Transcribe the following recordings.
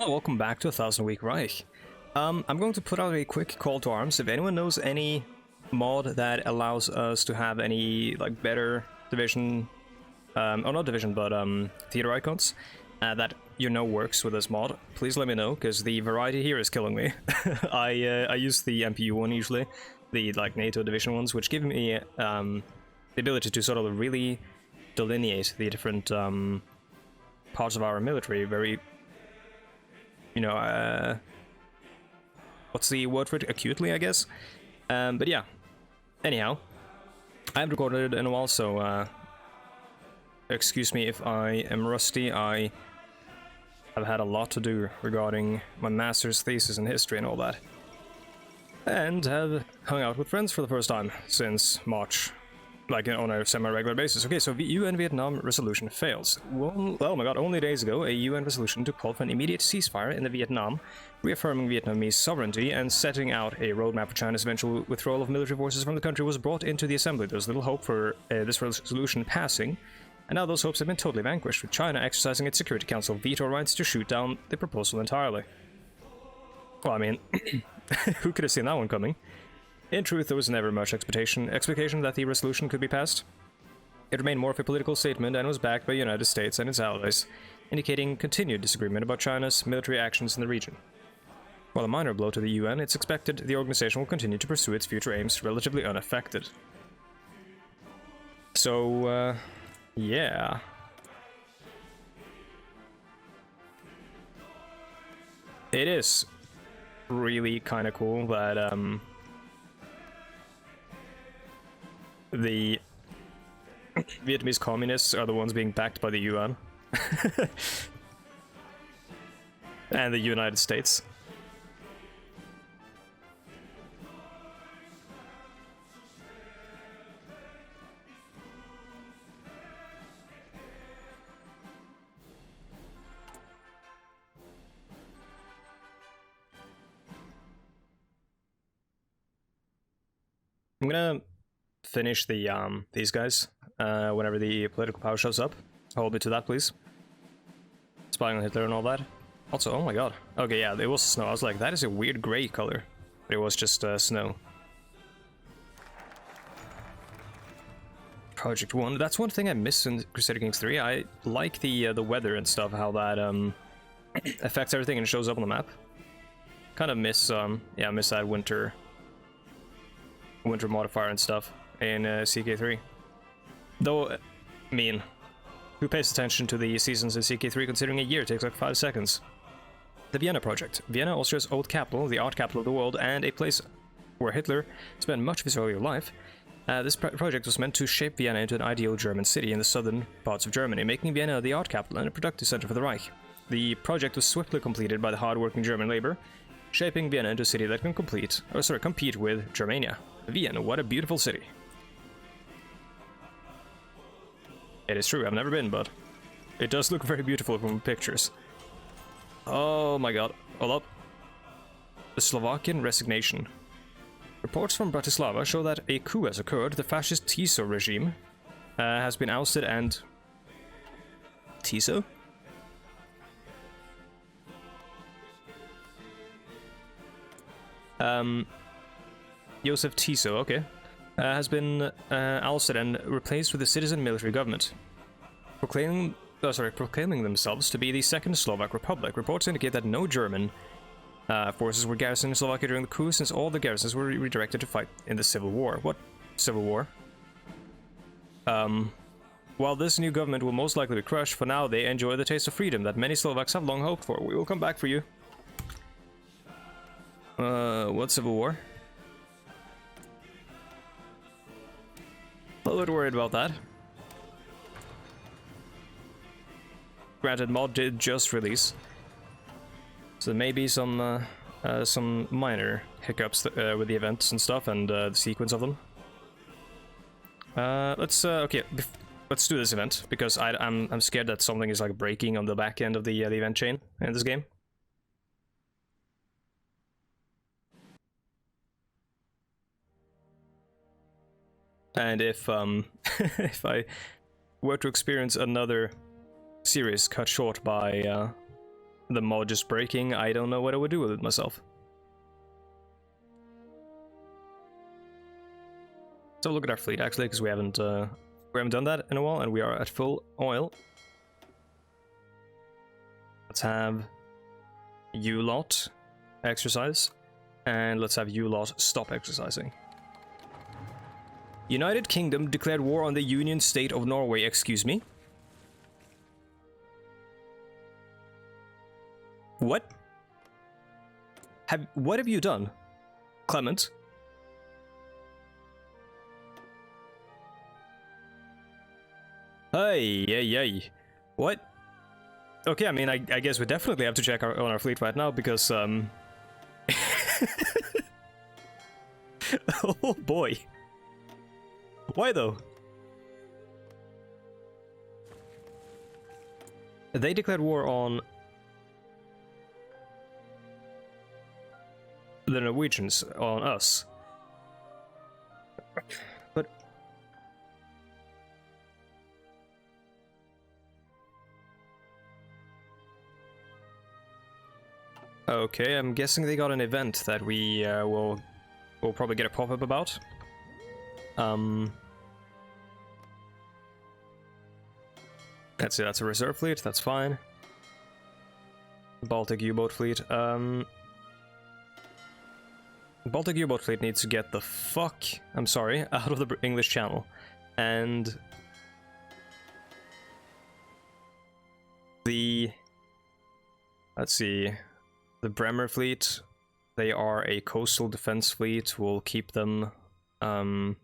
Oh, welcome back to Thousand Week Reich. I'm going to put out a quick call to arms. If anyone knows any mod that allows us to have any like better division, or not division, but theater icons that works with this mod, please let me know, because the variety here is killing me. I use the MPU one usually, the like NATO division ones, which give me the ability to sort of really delineate the different parts of our military very, what's the word for it? Acutely, I guess. But yeah. Anyhow, I haven't recorded in a while, so excuse me if I am rusty. I have had a lot to do regarding my master's thesis in history and all that. And have hung out with friends for the first time since March. Like on a semi-regular basis. Okay, so the UN Vietnam resolution fails. Well, oh my god, only days ago, a UN resolution to call for an immediate ceasefire in the Vietnam, reaffirming Vietnamese sovereignty and setting out a roadmap for China's eventual withdrawal of military forces from the country was brought into the assembly. There was little hope for this resolution passing, and now those hopes have been totally vanquished, with China exercising its Security Council veto rights to shoot down the proposal entirely. Well, I mean, who could have seen that one coming? In truth, there was never much expectation that the resolution could be passed. It remained more of a political statement and was backed by the United States and its allies, indicating continued disagreement about China's military actions in the region. While a minor blow to the UN, it's expected the organization will continue to pursue its future aims relatively unaffected. So, yeah. It is really kind of cool that, the Vietnamese communists are the ones being backed by the UN. And the United States. I'm gonna finish the these guys whenever the political power shows up. Hold me to that, please. Spying on Hitler and all that. Also, oh my god. Okay, yeah, it was snow. I was like, that is a weird gray color, but it was just snow. Project 1. That's one thing I miss in Crusader Kings 3. I like the weather and stuff, how that affects everything and shows up on the map. Kind of miss yeah, miss that winter modifier and stuff in CK3. Though, I mean, who pays attention to the seasons in CK3 considering a year takes like 5 seconds? The Vienna Project. Vienna, Austria's old capital, the art capital of the world, and a place where Hitler spent much of his earlier life. This project was meant to shape Vienna into an ideal German city in the southern parts of Germany, making Vienna the art capital and a productive center for the Reich. The project was swiftly completed by the hard-working German labor, shaping Vienna into a city that can compete with Germania. Vienna, what a beautiful city. It is true, I've never been, but it does look very beautiful from pictures. Oh my god, hold up. The Slovakian resignation. Reports from Bratislava show that a coup has occurred. The fascist Tiso regime has been ousted and... Tiso? Joseph Tiso, okay. Has been ousted and replaced with a citizen military government, proclaiming themselves to be the Second Slovak Republic. Reports indicate that no German forces were garrisoned in Slovakia during the coup, since all the garrisons were redirected to fight in the Civil War. What Civil War? While this new government will most likely be crushed, for now they enjoy the taste of freedom that many Slovaks have long hoped for. We will come back for you. What Civil War? A little bit worried about that. Granted, mod did just release, so there may be some minor hiccups with the events and stuff and the sequence of them. Let's do this event because I'm scared that something is like breaking on the back end of the event chain in this game. And if if I were to experience another series cut short by the mod just breaking, I don't know what I would do with it myself. Let's have a look at our fleet, actually, because we haven't done that in a while, and we are at full oil. Let's have you lot exercise, and let's have you lot stop exercising. United Kingdom declared war on the Union State of Norway, excuse me? What? What have you done, Clement? Hey. What? Okay, I mean, I guess we definitely have to check on our fleet right now, because, oh boy. Why, though? They declared war on the Norwegians, on us. But... okay, I'm guessing they got an event that we will probably get a pop-up about. Let's see, that's a reserve fleet, that's fine. Baltic U-boat fleet. Baltic U-boat fleet needs to get the fuck, I'm sorry, out of the English Channel. And the... let's see, the Bremer fleet, they are a coastal defense fleet. We'll keep them, we'll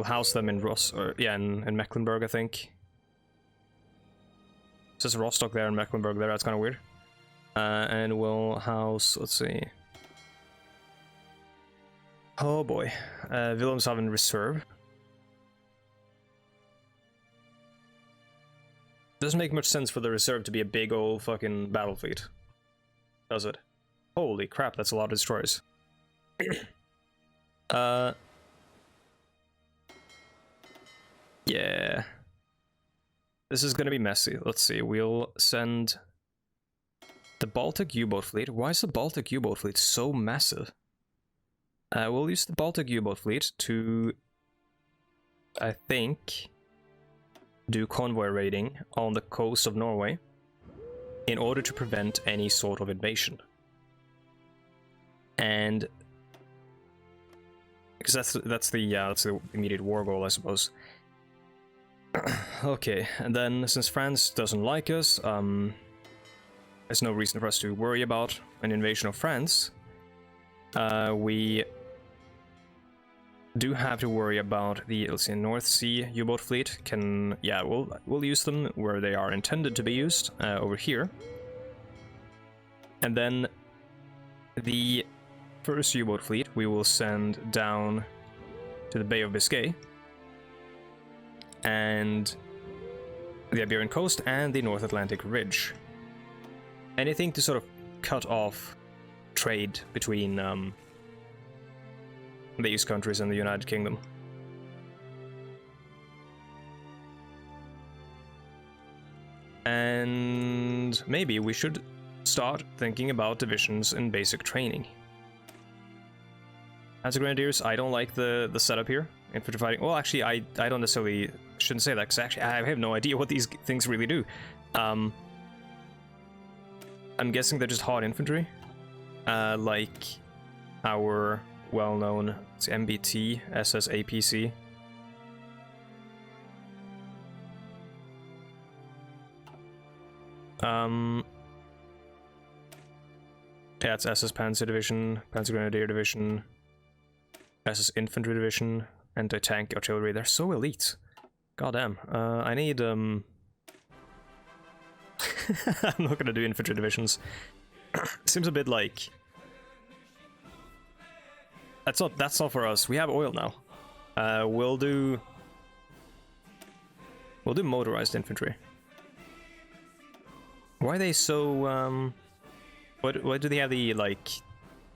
house them in in Mecklenburg, I think. It says Rostock there and Mecklenburg there, that's kind of weird. And we'll house, let's see. Oh boy. Wilhelmshaven Reserve. Doesn't make much sense for the reserve to be a big old fucking battle fleet, does it? Holy crap, that's a lot of destroyers. Yeah. This is gonna be messy. Let's see, we'll send the Baltic U-boat fleet. Why is the Baltic U-boat fleet so massive? We'll use the Baltic U-boat fleet to, I think, do convoy raiding on the coast of Norway in order to prevent any sort of invasion. And because that's the immediate war goal, I suppose. Okay, and then since France doesn't like us, there's no reason for us to worry about an invasion of France. We do have to worry about the, let's see, North Sea U-boat fleet. We'll use them where they are intended to be used, over here. And then the first U-boat fleet we will send down to the Bay of Biscay and the Iberian coast and the North Atlantic Ridge. Anything to sort of cut off trade between these countries and the United Kingdom. And maybe we should start thinking about divisions in basic training. As a Grenadiers, I don't like the setup here. Infantry fighting. Well, actually, I don't necessarily shouldn't say that, because actually I have no idea what these things really do. I'm guessing they're just hard infantry, like our well-known MBT, SS, APC. Yeah, it's SS Panzer Division, Panzer Grenadier Division, SS Infantry Division, anti-tank artillery. They're so elite. Goddamn. I need I'm not gonna do infantry divisions. Seems a bit like that's not for us. We have oil now. We'll do motorized infantry. Why are they so why do they have the like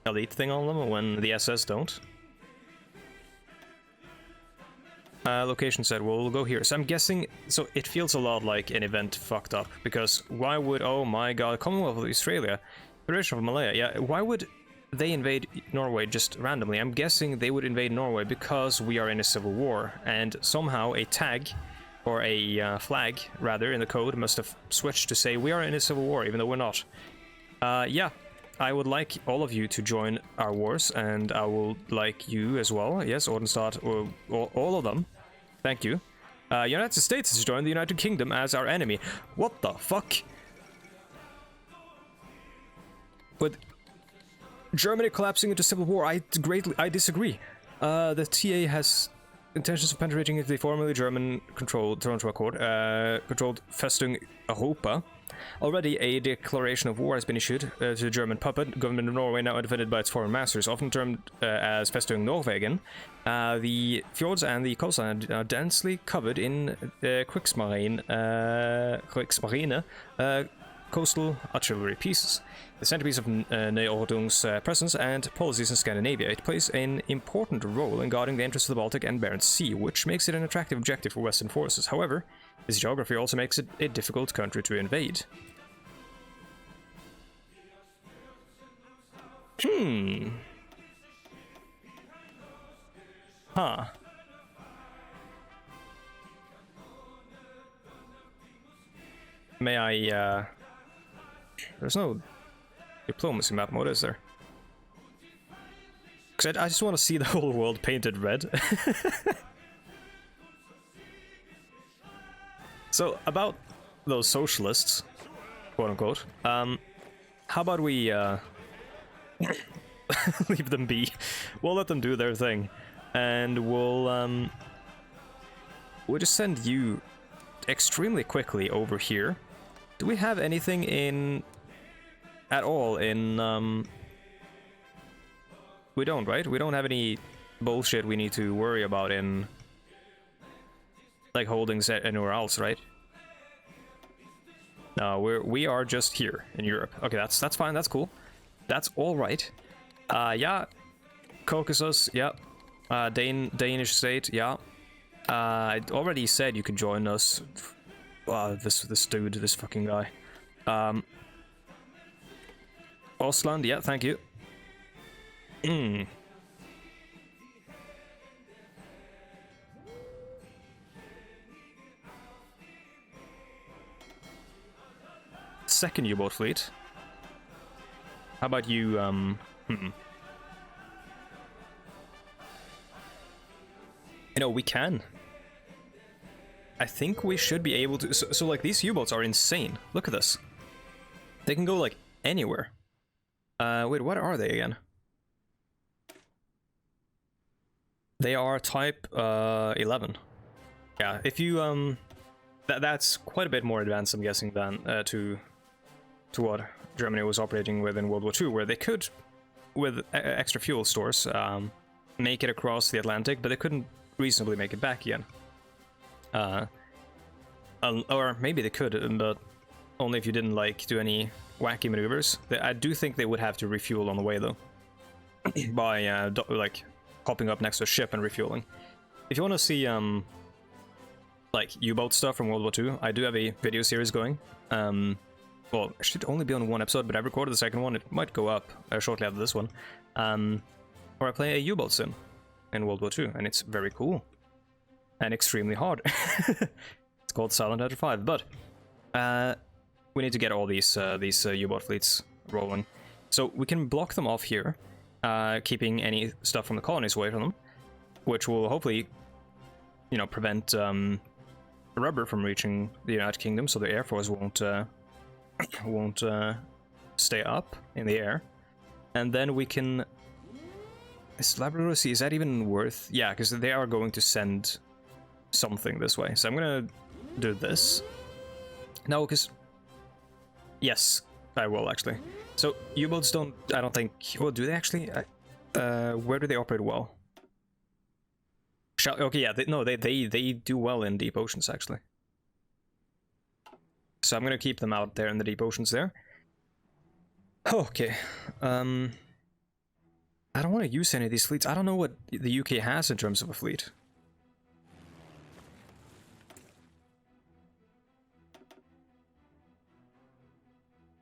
elite thing on them when the SS don't? location set, we'll go here. So I'm guessing, so it feels a lot like an event fucked up, because why would, oh my god, Commonwealth of Australia, Federation of Malaya, yeah, why would they invade Norway just randomly? I'm guessing they would invade Norway because we are in a civil war, and somehow a tag, or a flag, rather, in the code must have switched to say we are in a civil war, even though we're not. Yeah. I would like all of you to join our wars, and I will like you as well. Yes, Ordenstadt, all of them. Thank you. United States has joined the United Kingdom as our enemy. What the fuck? With Germany collapsing into civil war, I disagree. The TA has intentions of penetrating into the formerly German-controlled Toronto Accord, controlled Festung Europa. Already, a declaration of war has been issued to the German puppet government of Norway, now defended by its foreign masters, often termed as Festung Norwegen. The fjords and the coastline are densely covered in Kriegsmarine coastal artillery pieces. The centerpiece of Neuordnung's presence and policies in Scandinavia, it plays an important role in guarding the interests of the Baltic and Barents Sea, which makes it an attractive objective for Western forces. However, this geography also makes it a difficult country to invade. Huh. May I, there's no diplomacy map mode, is there? Because I just want to see the whole world painted red. So, about those socialists, quote-unquote, how about we, leave them be. We'll let them do their thing. And we'll just send you extremely quickly over here. Do we have anything in... at all in, we don't, right? We don't have any bullshit we need to worry about in... like holdings anywhere else, right? No, we are just here in Europe. Okay, that's fine, that's cool. That's all right. Yeah, Caucasus, yeah. Danish state, yeah. I already said you could join us. This dude, this fucking guy. Ostland, yeah, thank you. Second U-boat fleet. How about you, You know, we can. I think we should be able to... So like, these U-boats are insane. Look at this. They can go, like, anywhere. Wait, what are they again? They are type, 11. Yeah, if you, that's quite a bit more advanced, I'm guessing, than, to what Germany was operating with in World War II, where they could, with extra fuel stores, make it across the Atlantic, but they couldn't reasonably make it back again. Or maybe they could, but only if you didn't, like, do any wacky maneuvers. I do think they would have to refuel on the way, though. By, like, hopping up next to a ship and refueling. If you want to see, like, U-boat stuff from World War II, I do have a video series going. Well, it should only be on one episode, but I've recorded the second one. It might go up shortly after this one. Where I play a U-boat sim in World War II, and it's very cool. And extremely hard. It's called Silent Hunter 5, but we need to get all these U-boat fleets rolling. So we can block them off here, keeping any stuff from the colonies away from them, which will hopefully, you know, prevent rubber from reaching the United Kingdom, so the Air Force won't stay up in the air. And then we can... Is Labrador Sea, is that even worth... Yeah, because they are going to send something this way. So I'm gonna do this. No, because... Yes, I will, actually. So, U-boats don't... I don't think... Well, do they actually? Where do they operate well? Okay, yeah, they do well in deep oceans, actually. So I'm gonna keep them out there in the deep oceans there. Okay. I don't want to use any of these fleets. I don't know what the UK has in terms of a fleet.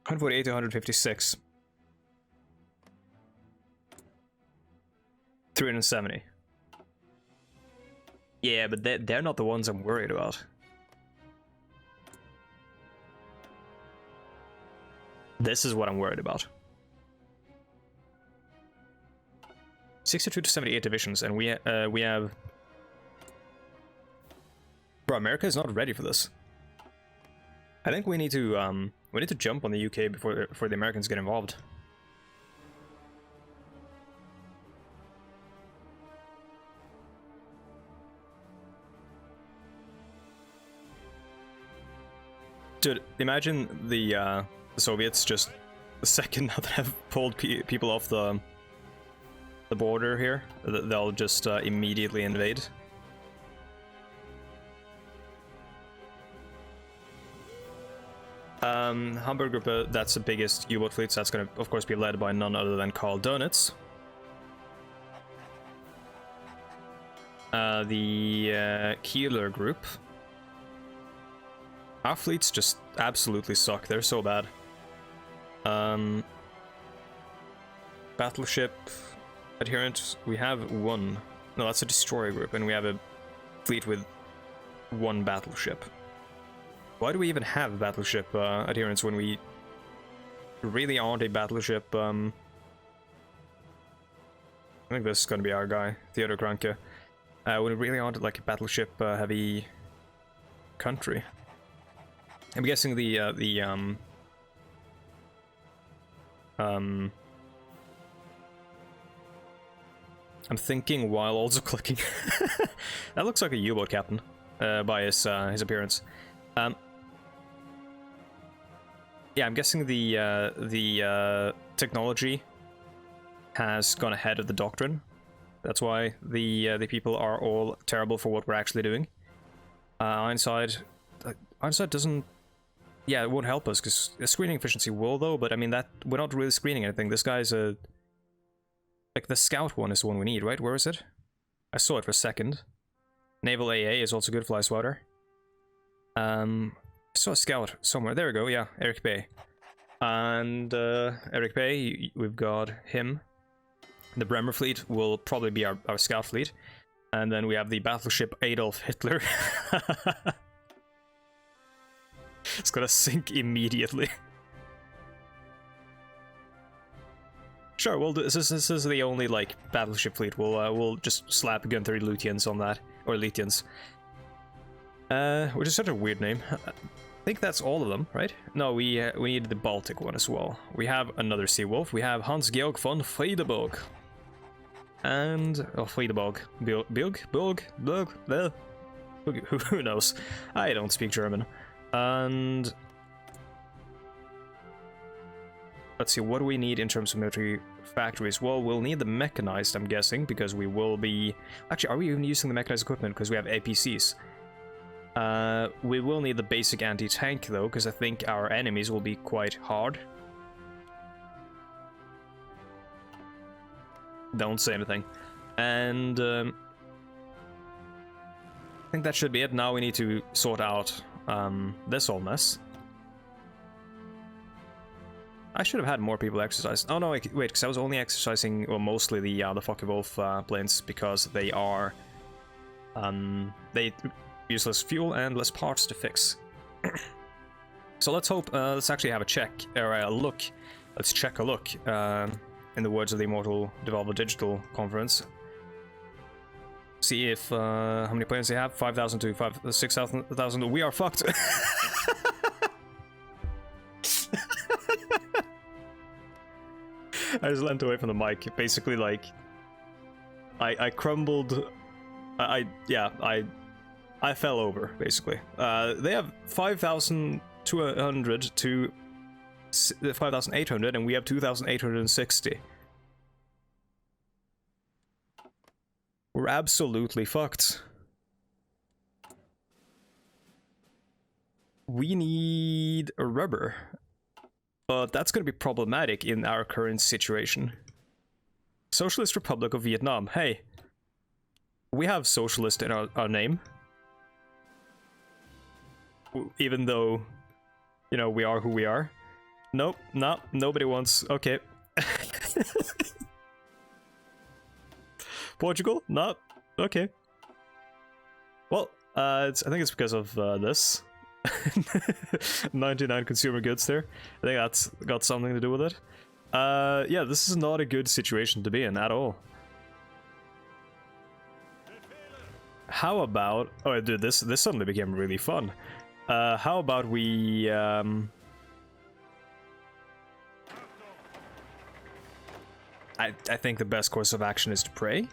148 to 156. 370. Yeah, but they're not the ones I'm worried about. This is what I'm worried about. 62 to 78 divisions, and we have... Bro, America is not ready for this. I think we need to jump on the UK before the Americans get involved. Dude, imagine the Soviets just the second now that have pulled people off the border here, they'll just immediately invade. Hamburg Group, that's the biggest U-boat fleet, so that's going to, of course, be led by none other than Karl Dönitz. The Keeler Group. Our fleets just absolutely suck, they're so bad. Battleship Adherent, we have one. No, that's a destroyer group, and we have a fleet with one battleship. Why do we even have battleship adherence when we really aren't a battleship? I think this is gonna be our guy, Theodor Kranke. When we really aren't like a battleship heavy country. I'm guessing I'm thinking while also clicking. That looks like a U-boat captain by his appearance. Yeah, I'm guessing the technology has gone ahead of the doctrine. That's why the people are all terrible for what we're actually doing. Ironside doesn't. Yeah, it won't help us because screening efficiency will though. But I mean that we're not really screening anything. This guy's a. Like, the scout one is the one we need, right? Where is it? I saw it for a second. Naval AA is also good, fly swatter. I saw a scout somewhere. There we go, yeah, Eric Bay. And Eric Bay, we've got him. The Bremer fleet will probably be our scout fleet. And then we have the battleship Adolf Hitler. It's gonna sink immediately. Sure, we'll do, this is the only like battleship fleet. We'll just slap Gunther Lutyens on that, or Lutyens, which is such a weird name. I think that's all of them, right? No, we need the Baltic one as well. We have another Sea Wolf. We have Hans-Georg von Friedeburg, and Friedeburg, who knows? I don't speak German, and. Let's see, what do we need in terms of military factories? Well, we'll need the mechanized, I'm guessing, because we will be... Actually, are we even using the mechanized equipment? Because we have APCs. We will need the basic anti-tank, though, because I think our enemies will be quite hard. Don't say anything. And... I think that should be it. Now we need to sort out this whole mess. I should have had more people exercise. Oh no, wait, because I was only exercising, well, mostly the Focke-Wulf planes because they are they useless fuel and less parts to fix. So let's hope. Let's actually have a check or a look. Let's check a look. In the words of the Immortal Devolver Digital Conference. See if how many planes they have. 5,000 to 6,000. We are fucked. I just leant away from the mic. Basically, like, I crumbled. I fell over. Basically, they have 5,200 to 5,800, and we have 2,860. We're absolutely fucked. We need a rubber. But that's going to be problematic in our current situation. Socialist Republic of Vietnam. Hey, we have socialist in our name. Even though, you know, we are who we are. Nope, no, nobody wants. Okay. Portugal? No. Okay. Well, I think it's because of this. 99 consumer goods there. I think that's got something to do with it. Yeah, this is not a good situation to be in at all. How about... Oh, dude, this suddenly became really fun. How about we... I think the best course of action is to pray.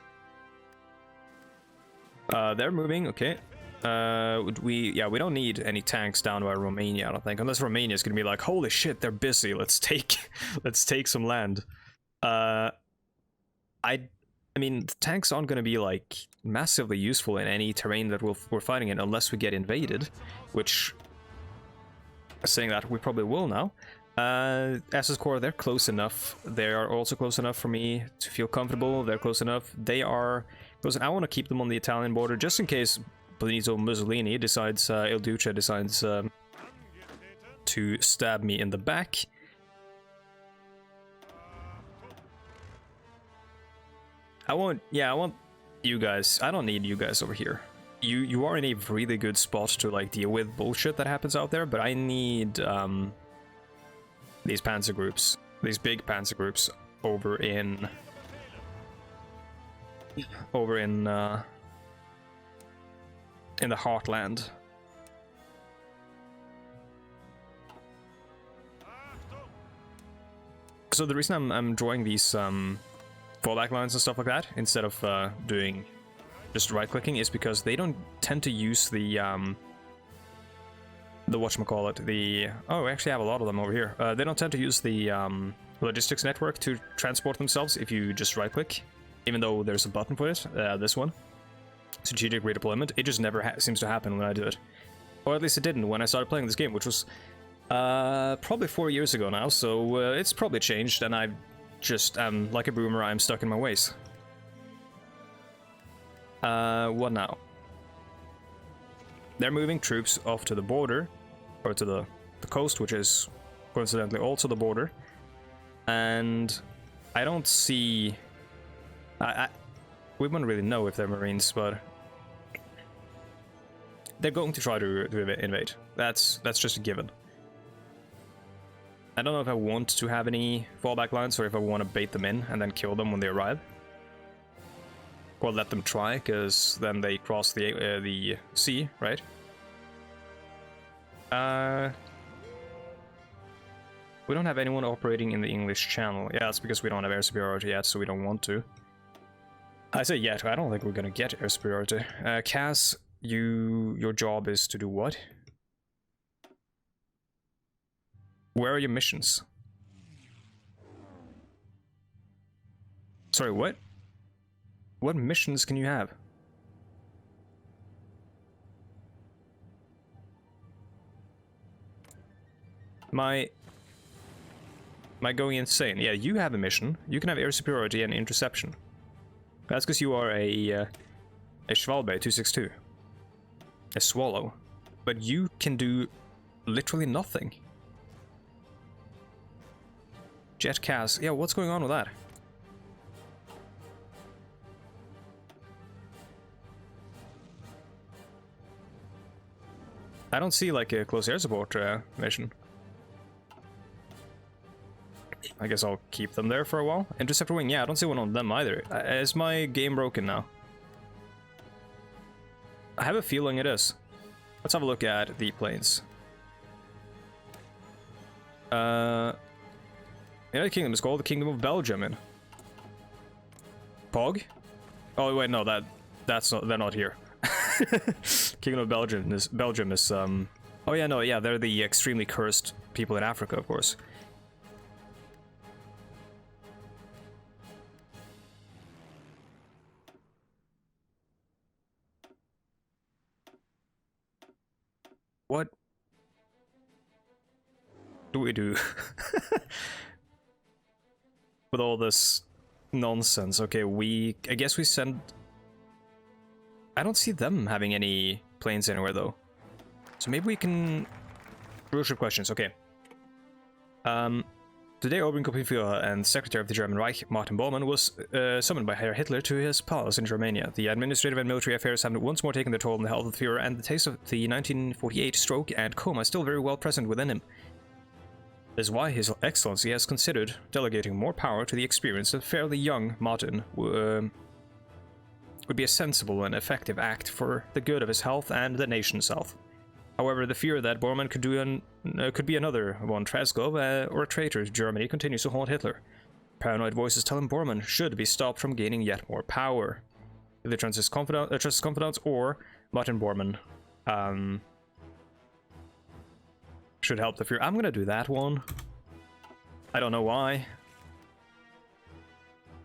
They're moving, okay. We don't need any tanks down by Romania, I don't think. Unless Romania is gonna be like, holy shit, they're busy, let's take some land. I mean, the tanks aren't gonna be like massively useful in any terrain that we're fighting in unless we get invaded, which, saying that, we probably will now. SS Corps, they're close enough. They are also close enough for me to feel comfortable. They're close enough. They are close. I want to keep them on the Italian border just in case Benito Mussolini decides, Il Duce decides to stab me in the back. I want you guys. I don't need you guys over here. You are in a really good spot to like deal with bullshit that happens out there, but I need these panzer groups, these big panzer groups over in the heartland. So the reason I'm drawing these fallback lines and stuff like that instead of doing just right-clicking is because they don't tend to use the whatchamacallit, the... Oh, we actually have a lot of them over here. They don't tend to use the logistics network to transport themselves if you just right-click, even though there's a button for it, this one. Strategic redeployment. It just never seems to happen when I do it. Or at least it didn't when I started playing this game, which was probably 4 years ago now, so it's probably changed, and I just am like a boomer, I'm stuck in my ways. What now? They're moving troops off to the border, or to the coast, which is coincidentally also the border. And I don't see... we wouldn't really know if they're Marines, but they're going to try to invade. That's just a given. I don't know if I want to have any fallback lines or if I want to bait them in and then kill them when they arrive. Or let them try, because then they cross the sea, right? We don't have anyone operating in the English Channel. Yeah, that's because we don't have air superiority yet, so we don't want to. I say yet, I don't think we're gonna get air superiority. Cass, your job is to do what? Where are your missions? Sorry, what? What missions can you have? Am I going insane? Yeah, you have a mission. You can have air superiority and interception. That's because you are a Schwalbe 262. A Swallow. But you can do literally nothing. Jet Cas. Yeah, what's going on with that? I don't see like a close air support mission. I guess I'll keep them there for a while. Interceptor wing, yeah, I don't see one on them either. Is my game broken now? I have a feeling it is. Let's have a look at the planes. The United Kingdom is called the Kingdom of Belgium in. Pog? Oh wait, no, that's not, they're not here. Kingdom of Belgium is oh yeah, no, yeah, they're the extremely cursed people in Africa, of course. What do we do with all this nonsense? Okay, I guess we send... I don't see them having any planes anywhere, though. So maybe we can... Crucial questions, okay. Today, Oberkopfführer and Secretary of the German Reich, Martin Bormann, was summoned by Herr Hitler to his palace in Germania. The administrative and military affairs have once more taken their toll on the health of the Führer, and the taste of the 1948 stroke and coma is still very well present within him. This is why His Excellency has considered delegating more power to the experienced and fairly young Martin would be a sensible and effective act for the good of his health and the nation's health. However, the fear that Bormann could be another von Tresgov or a traitor to Germany continues to haunt Hitler. Paranoid voices tell him Bormann should be stopped from gaining yet more power. If they trust his confidants or Martin Bormann should help the Führer. I'm gonna do that one. I don't know why,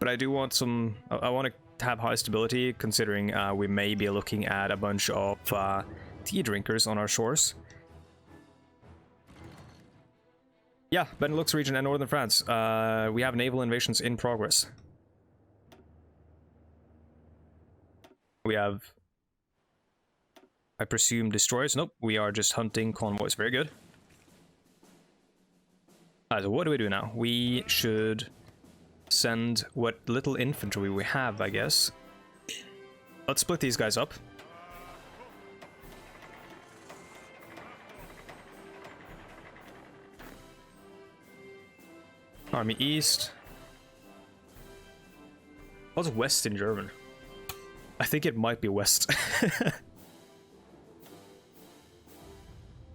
but I do want some. I want to have high stability, considering we may be looking at a bunch of tea drinkers on our shores. Yeah, Benelux region and northern France. We have naval invasions in progress. We have, I presume, destroyers. Nope, we are just hunting convoys. Very good. So what do we do now? We should send what little infantry we have, I guess. Let's split these guys up. Army East. What's West in German? I think it might be West.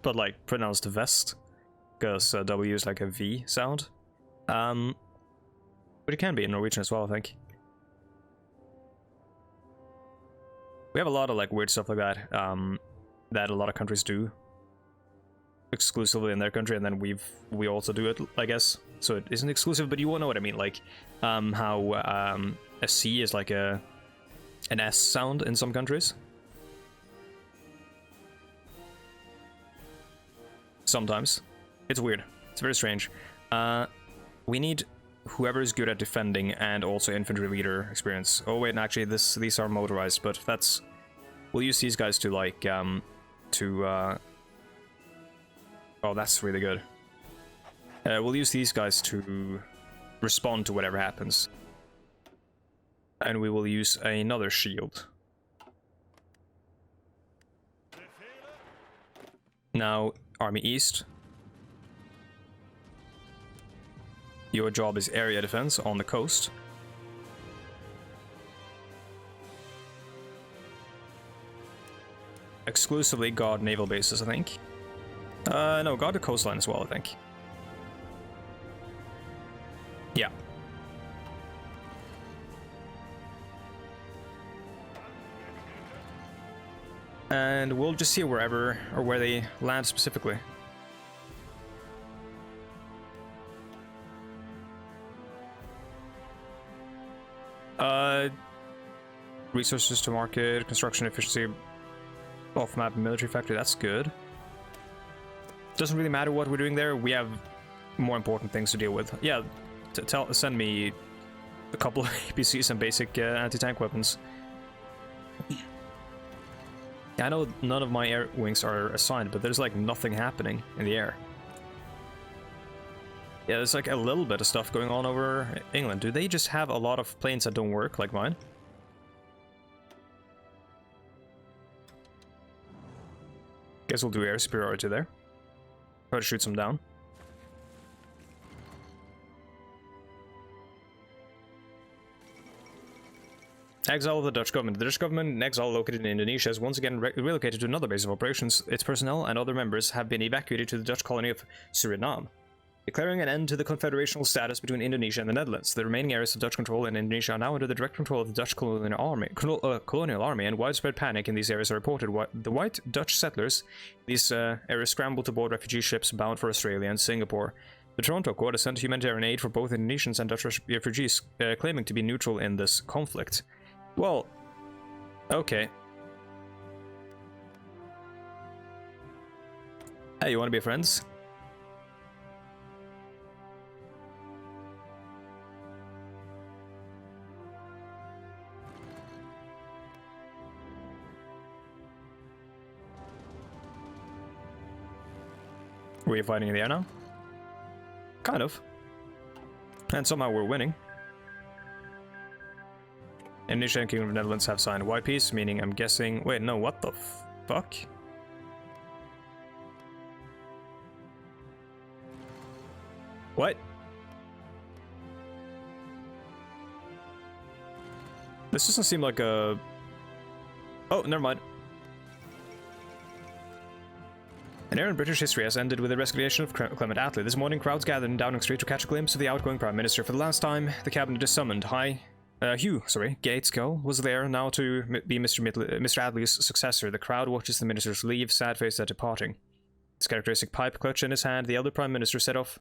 But like pronounced West, because W is like a V sound. But it can be in Norwegian as well, I think. We have a lot of like weird stuff like that, that a lot of countries do exclusively in their country, and then we also do it, I guess. So it isn't exclusive, but you won't know what I mean. Like how a C is like an S sound in some countries. Sometimes. It's weird. It's very strange. We need whoever is good at defending and also infantry leader experience. Oh wait, actually these are motorized, but that's... We'll use these guys to like, Oh, that's really good. We'll use these guys to respond to whatever happens. And we will use another shield. Now, Army East. Your job is area defense on the coast. Exclusively guard naval bases, I think. No, guard the coastline as well, I think. Yeah. And we'll just see wherever, or where they land specifically. Resources to market, construction efficiency, off-map military factory, that's good. Doesn't really matter what we're doing there, we have more important things to deal with. Yeah, send me a couple of APCs and basic anti-tank weapons. I know none of my air wings are assigned, but there's like nothing happening in the air. Yeah, there's like a little bit of stuff going on over England. Do they just have a lot of planes that don't work, like mine? Guess we'll do air superiority there. Try to shoot some down. Exile of the Dutch government. The Dutch government in exile located in Indonesia is once again relocated to another base of operations. Its personnel and other members have been evacuated to the Dutch colony of Suriname, declaring an end to the confederational status between Indonesia and the Netherlands. The remaining areas of Dutch control in Indonesia are now under the direct control of the Dutch colonial army, and widespread panic in these areas are reported. The white Dutch settlers in these areas scrambled to board refugee ships bound for Australia and Singapore. The Toronto Court has sent humanitarian aid for both Indonesians and Dutch refugees, claiming to be neutral in this conflict. Well, okay. Hey, you want to be friends? Were you fighting in the air now? kind of. And somehow we're winning. Indonesia and Kingdom of the Netherlands have signed white peace, meaning I'm guessing... Wait, no, what the fuck? What? This doesn't seem like a... Oh, never mind. An era in British history has ended with the resignation of Clement Attlee. This morning, crowds gathered in Downing Street to catch a glimpse of the outgoing Prime Minister. For the last time, the cabinet is summoned. Hugh Gaitskell was there now to be Mr. Attlee's successor. The crowd watches the ministers leave, sad-faced at departing. His characteristic pipe clutch in his hand, the elder Prime Minister set off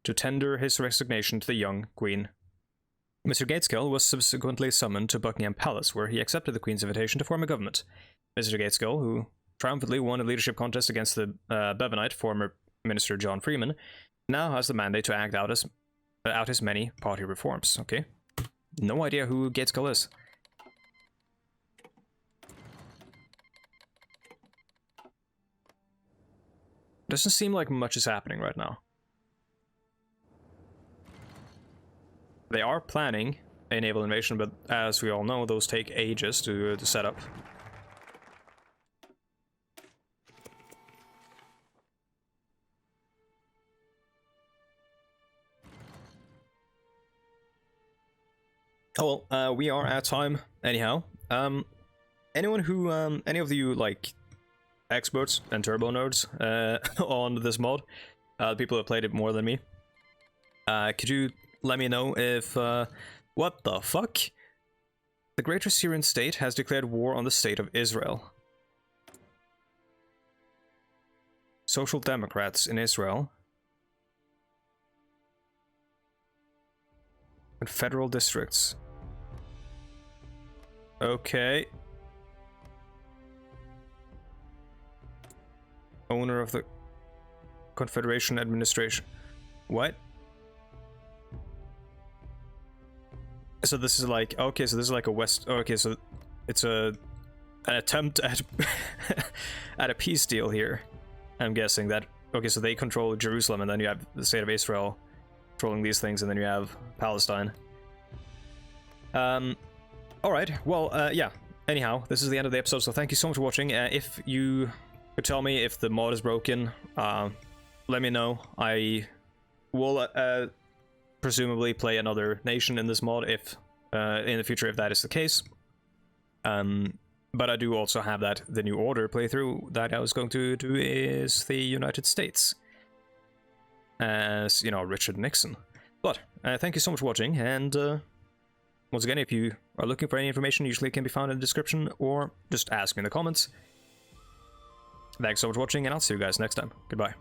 to tender his resignation to the young Queen. Mr. Gaitskell was subsequently summoned to Buckingham Palace, where he accepted the Queen's invitation to form a government. Mr. Gaitskell, who triumphantly won a leadership contest against the Bevanite former Minister John Freeman, now has the mandate to act out his many party reforms. Okay. No idea who Gaitskell is. Doesn't seem like much is happening right now. They are planning a naval invasion, but as we all know, those take ages to set up. Oh well, we are at time anyhow. Anyone who, any of you like experts and turbo nerds on this mod, people who have played it more than me, could you let me know if what the fuck? The Greater Syrian State has declared war on the state of Israel. Social Democrats in Israel and federal districts. Okay. Owner of the Confederation Administration. What? So this is like, okay, so this is like a West, okay, so it's an attempt at at a peace deal here. I'm guessing that, okay, so they control Jerusalem, and then you have the state of Israel controlling these things, and then you have Palestine. Alright, well, yeah, anyhow, this is the end of the episode, so thank you so much for watching. If you could tell me if the mod is broken, let me know. I will, presumably play another nation in this mod if in the future if that is the case. But I do also have the New Order playthrough that I was going to do is the United States, as you know, Richard Nixon. But thank you so much for watching, and once again, if you are looking for any information, usually it can be found in the description, or just ask me in the comments. Thanks so much for watching, and I'll see you guys next time. Goodbye.